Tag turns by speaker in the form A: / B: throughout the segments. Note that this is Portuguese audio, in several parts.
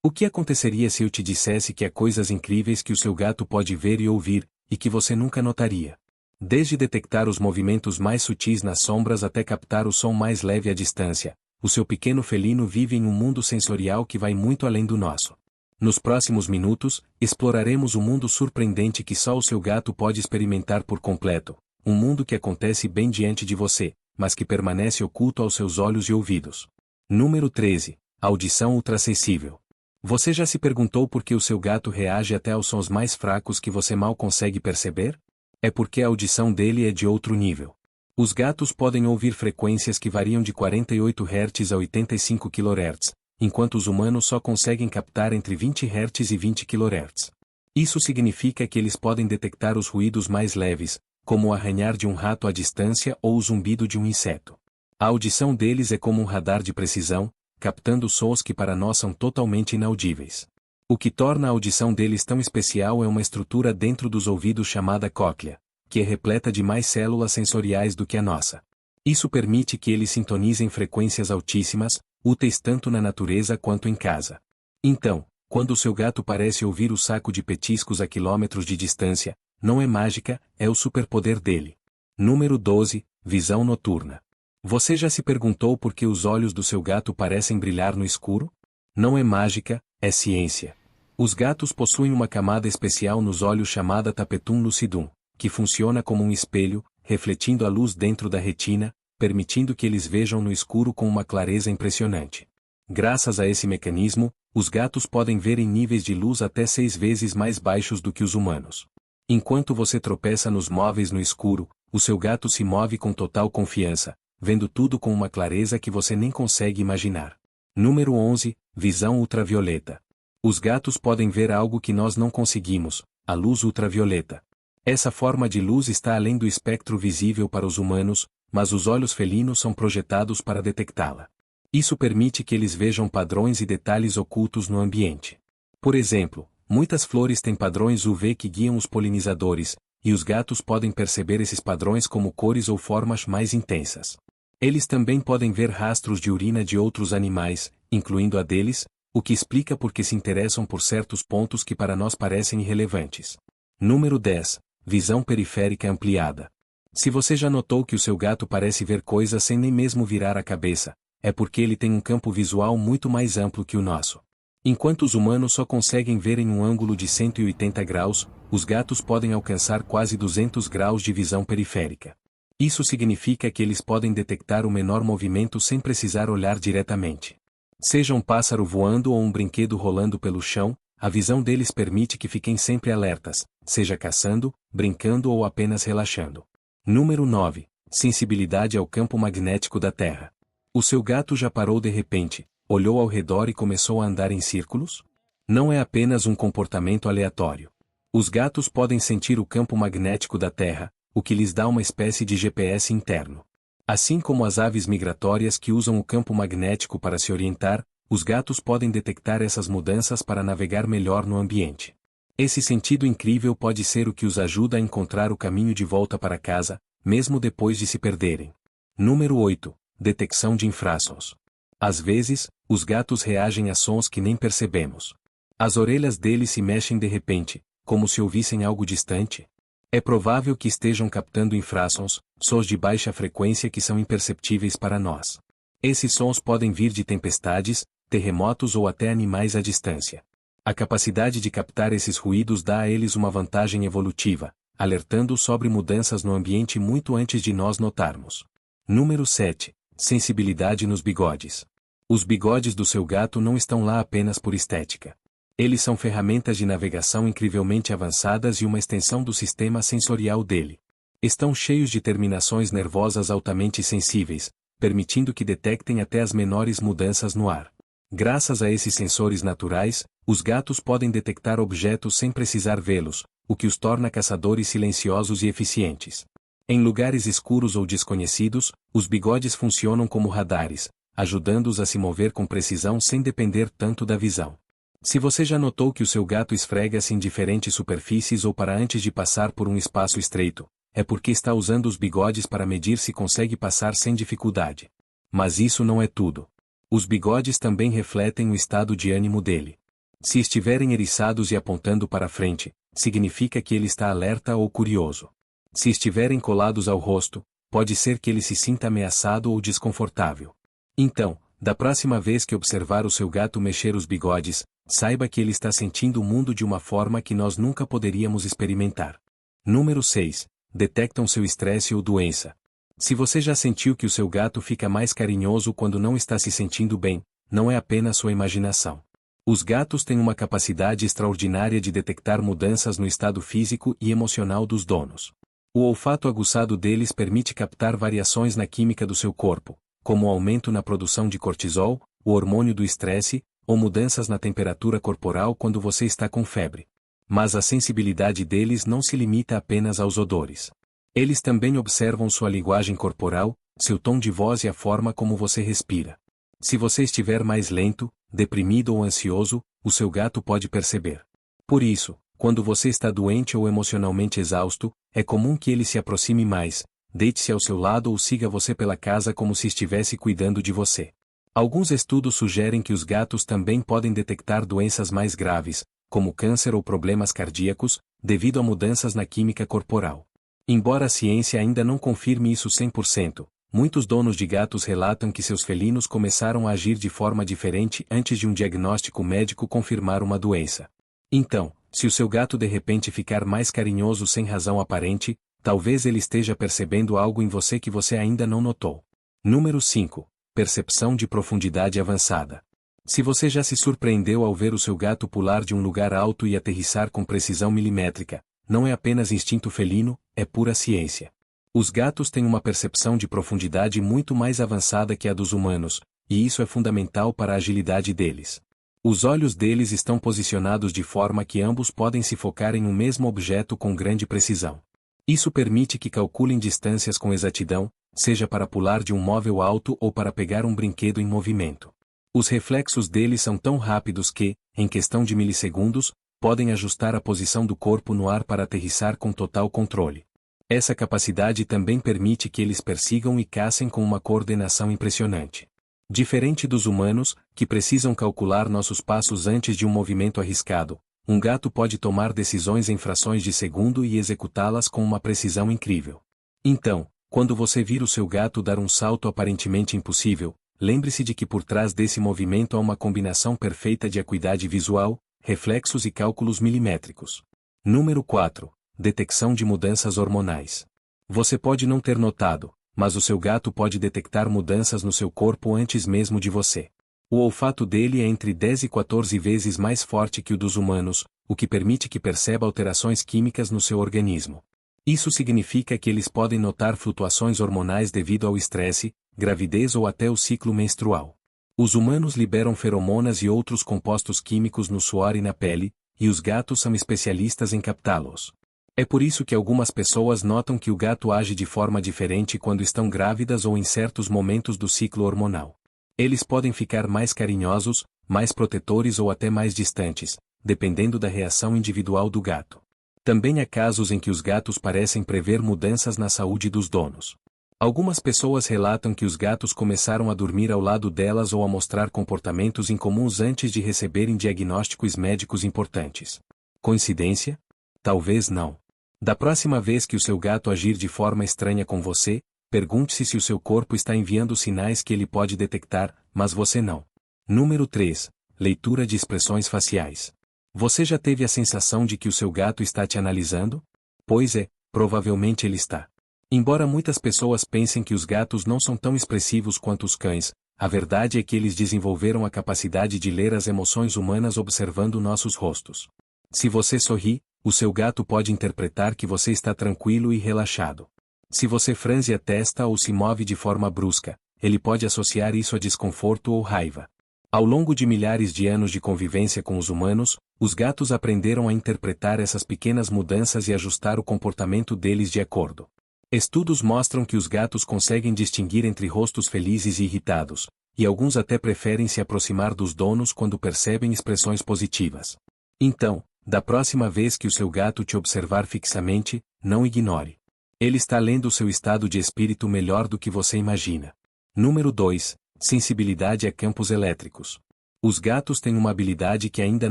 A: O que aconteceria se eu te dissesse que há coisas incríveis que o seu gato pode ver e ouvir, e que você nunca notaria? Desde detectar os movimentos mais sutis nas sombras até captar o som mais leve à distância, o seu pequeno felino vive em um mundo sensorial que vai muito além do nosso. Nos próximos minutos, exploraremos um mundo surpreendente que só o seu gato pode experimentar por completo, um mundo que acontece bem diante de você, mas que permanece oculto aos seus olhos e ouvidos. Número 13. Audição ultrassensível. Você já se perguntou por que o seu gato reage até aos sons mais fracos que você mal consegue perceber? É porque a audição dele é de outro nível. Os gatos podem ouvir frequências que variam de 48 Hz a 85 kHz, enquanto os humanos só conseguem captar entre 20 Hz e 20 kHz. Isso significa que eles podem detectar os ruídos mais leves, como o arranhar de um rato à distância ou o zumbido de um inseto. A audição deles é como um radar de precisão, captando sons que para nós são totalmente inaudíveis. O que torna a audição deles tão especial é uma estrutura dentro dos ouvidos chamada cóclea, que é repleta de mais células sensoriais do que a nossa. Isso permite que eles sintonizem frequências altíssimas, úteis tanto na natureza quanto em casa. Então, quando o seu gato parece ouvir o saco de petiscos a quilômetros de distância, não é mágica, é o superpoder dele. Número 12. Visão noturna. Você já se perguntou por que os olhos do seu gato parecem brilhar no escuro? Não é mágica, é ciência. Os gatos possuem uma camada especial nos olhos chamada tapetum lucidum, que funciona como um espelho, refletindo a luz dentro da retina, permitindo que eles vejam no escuro com uma clareza impressionante. Graças a esse mecanismo, os gatos podem ver em níveis de luz até 6 vezes mais baixos do que os humanos. Enquanto você tropeça nos móveis no escuro, o seu gato se move com total confiança, vendo tudo com uma clareza que você nem consegue imaginar. Número 11. Visão ultravioleta. Os gatos podem ver algo que nós não conseguimos, a luz ultravioleta. Essa forma de luz está além do espectro visível para os humanos, mas os olhos felinos são projetados para detectá-la. Isso permite que eles vejam padrões e detalhes ocultos no ambiente. Por exemplo, muitas flores têm padrões UV que guiam os polinizadores, e os gatos podem perceber esses padrões como cores ou formas mais intensas. Eles também podem ver rastros de urina de outros animais, incluindo a deles, o que explica por que se interessam por certos pontos que para nós parecem irrelevantes. Número 10. Visão periférica ampliada. Se você já notou que o seu gato parece ver coisas sem nem mesmo virar a cabeça, é porque ele tem um campo visual muito mais amplo que o nosso. Enquanto os humanos só conseguem ver em um ângulo de 180 graus, os gatos podem alcançar quase 200 graus de visão periférica. Isso significa que eles podem detectar o menor movimento sem precisar olhar diretamente. Seja um pássaro voando ou um brinquedo rolando pelo chão, a visão deles permite que fiquem sempre alertas, seja caçando, brincando ou apenas relaxando. Número 9. Sensibilidade ao campo magnético da Terra. O seu gato já parou de repente, olhou ao redor e começou a andar em círculos? Não é apenas um comportamento aleatório. Os gatos podem sentir o campo magnético da Terra, o que lhes dá uma espécie de GPS interno. Assim como as aves migratórias que usam o campo magnético para se orientar, os gatos podem detectar essas mudanças para navegar melhor no ambiente. Esse sentido incrível pode ser o que os ajuda a encontrar o caminho de volta para casa, mesmo depois de se perderem. Número 8. Detecção de infrassons. Às vezes, os gatos reagem a sons que nem percebemos. As orelhas deles se mexem de repente, como se ouvissem algo distante. É provável que estejam captando infrassons, sons de baixa frequência que são imperceptíveis para nós. Esses sons podem vir de tempestades, terremotos ou até animais à distância. A capacidade de captar esses ruídos dá a eles uma vantagem evolutiva, alertando sobre mudanças no ambiente muito antes de nós notarmos. Número 7. Sensibilidade nos bigodes. Os bigodes do seu gato não estão lá apenas por estética. Eles são ferramentas de navegação incrivelmente avançadas e uma extensão do sistema sensorial dele. Estão cheios de terminações nervosas altamente sensíveis, permitindo que detectem até as menores mudanças no ar. Graças a esses sensores naturais, os gatos podem detectar objetos sem precisar vê-los, o que os torna caçadores silenciosos e eficientes. Em lugares escuros ou desconhecidos, os bigodes funcionam como radares, ajudando-os a se mover com precisão sem depender tanto da visão. Se você já notou que o seu gato esfrega-se em diferentes superfícies ou para antes de passar por um espaço estreito, é porque está usando os bigodes para medir se consegue passar sem dificuldade. Mas isso não é tudo. Os bigodes também refletem o estado de ânimo dele. Se estiverem eriçados e apontando para frente, significa que ele está alerta ou curioso. Se estiverem colados ao rosto, pode ser que ele se sinta ameaçado ou desconfortável. Então, da próxima vez que observar o seu gato mexer os bigodes, saiba que ele está sentindo o mundo de uma forma que nós nunca poderíamos experimentar. Número 6. Detectam seu estresse ou doença. Se você já sentiu que o seu gato fica mais carinhoso quando não está se sentindo bem, não é apenas sua imaginação. Os gatos têm uma capacidade extraordinária de detectar mudanças no estado físico e emocional dos donos. O olfato aguçado deles permite captar variações na química do seu corpo, como o aumento na produção de cortisol, o hormônio do estresse, ou mudanças na temperatura corporal quando você está com febre. Mas a sensibilidade deles não se limita apenas aos odores. Eles também observam sua linguagem corporal, seu tom de voz e a forma como você respira. Se você estiver mais lento, deprimido ou ansioso, o seu gato pode perceber. Por isso, quando você está doente ou emocionalmente exausto, é comum que ele se aproxime mais, deite-se ao seu lado ou siga você pela casa como se estivesse cuidando de você. Alguns estudos sugerem que os gatos também podem detectar doenças mais graves, como câncer ou problemas cardíacos, devido a mudanças na química corporal. Embora a ciência ainda não confirme isso 100%, muitos donos de gatos relatam que seus felinos começaram a agir de forma diferente antes de um diagnóstico médico confirmar uma doença. Então, se o seu gato de repente ficar mais carinhoso sem razão aparente, talvez ele esteja percebendo algo em você que você ainda não notou. Número 5. Percepção de profundidade avançada. Se você já se surpreendeu ao ver o seu gato pular de um lugar alto e aterrissar com precisão milimétrica, não é apenas instinto felino, é pura ciência. Os gatos têm uma percepção de profundidade muito mais avançada que a dos humanos, e isso é fundamental para a agilidade deles. Os olhos deles estão posicionados de forma que ambos podem se focar em um mesmo objeto com grande precisão. Isso permite que calculem distâncias com exatidão, seja para pular de um móvel alto ou para pegar um brinquedo em movimento. Os reflexos deles são tão rápidos que, em questão de milissegundos, podem ajustar a posição do corpo no ar para aterrissar com total controle. Essa capacidade também permite que eles persigam e caçem com uma coordenação impressionante. Diferente dos humanos, que precisam calcular nossos passos antes de um movimento arriscado, um gato pode tomar decisões em frações de segundo e executá-las com uma precisão incrível. Então, quando você vir o seu gato dar um salto aparentemente impossível, lembre-se de que por trás desse movimento há uma combinação perfeita de acuidade visual, reflexos e cálculos milimétricos. Número 4. Detecção de mudanças hormonais. Você pode não ter notado, mas o seu gato pode detectar mudanças no seu corpo antes mesmo de você. O olfato dele é entre 10 e 14 vezes mais forte que o dos humanos, o que permite que perceba alterações químicas no seu organismo. Isso significa que eles podem notar flutuações hormonais devido ao estresse, gravidez ou até o ciclo menstrual. Os humanos liberam feromonas e outros compostos químicos no suor e na pele, e os gatos são especialistas em captá-los. É por isso que algumas pessoas notam que o gato age de forma diferente quando estão grávidas ou em certos momentos do ciclo hormonal. Eles podem ficar mais carinhosos, mais protetores ou até mais distantes, dependendo da reação individual do gato. Também há casos em que os gatos parecem prever mudanças na saúde dos donos. Algumas pessoas relatam que os gatos começaram a dormir ao lado delas ou a mostrar comportamentos incomuns antes de receberem diagnósticos médicos importantes. Coincidência? Talvez não. Da próxima vez que o seu gato agir de forma estranha com você, pergunte-se se o seu corpo está enviando sinais que ele pode detectar, mas você não. Número 3. Leitura de expressões faciais. Você já teve a sensação de que o seu gato está te analisando? Pois é, provavelmente ele está. Embora muitas pessoas pensem que os gatos não são tão expressivos quanto os cães, a verdade é que eles desenvolveram a capacidade de ler as emoções humanas observando nossos rostos. Se você sorri, o seu gato pode interpretar que você está tranquilo e relaxado. Se você franze a testa ou se move de forma brusca, ele pode associar isso a desconforto ou raiva. Ao longo de milhares de anos de convivência com os humanos, os gatos aprenderam a interpretar essas pequenas mudanças e ajustar o comportamento deles de acordo. Estudos mostram que os gatos conseguem distinguir entre rostos felizes e irritados, e alguns até preferem se aproximar dos donos quando percebem expressões positivas. Então, da próxima vez que o seu gato te observar fixamente, não ignore. Ele está lendo o seu estado de espírito melhor do que você imagina. Número 2. Sensibilidade a campos elétricos. Os gatos têm uma habilidade que ainda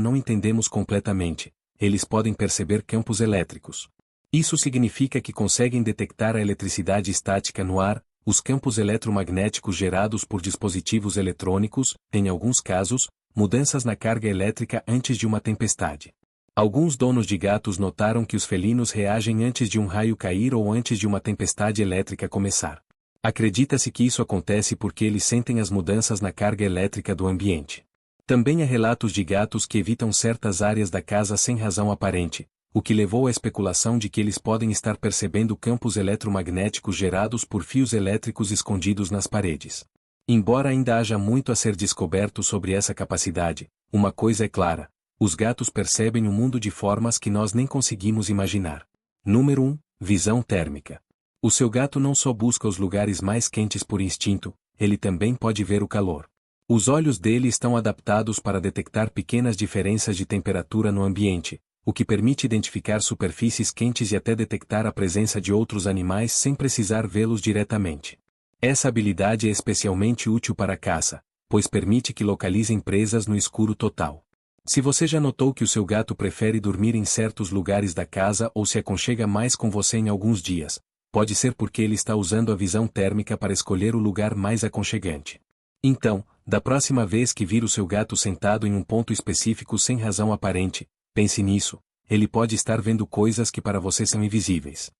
A: não entendemos completamente: eles podem perceber campos elétricos. Isso significa que conseguem detectar a eletricidade estática no ar, os campos eletromagnéticos gerados por dispositivos eletrônicos, em alguns casos, mudanças na carga elétrica antes de uma tempestade. Alguns donos de gatos notaram que os felinos reagem antes de um raio cair ou antes de uma tempestade elétrica começar. Acredita-se que isso acontece porque eles sentem as mudanças na carga elétrica do ambiente. Também há relatos de gatos que evitam certas áreas da casa sem razão aparente, o que levou à especulação de que eles podem estar percebendo campos eletromagnéticos gerados por fios elétricos escondidos nas paredes. Embora ainda haja muito a ser descoberto sobre essa capacidade, uma coisa é clara: os gatos percebem o mundo de formas que nós nem conseguimos imaginar. Número 1. Visão térmica. O seu gato não só busca os lugares mais quentes por instinto, ele também pode ver o calor. Os olhos dele estão adaptados para detectar pequenas diferenças de temperatura no ambiente, o que permite identificar superfícies quentes e até detectar a presença de outros animais sem precisar vê-los diretamente. Essa habilidade é especialmente útil para a caça, pois permite que localizem presas no escuro total. Se você já notou que o seu gato prefere dormir em certos lugares da casa ou se aconchega mais com você em alguns dias, pode ser porque ele está usando a visão térmica para escolher o lugar mais aconchegante. Então, da próxima vez que vir o seu gato sentado em um ponto específico sem razão aparente, pense nisso: ele pode estar vendo coisas que para você são invisíveis.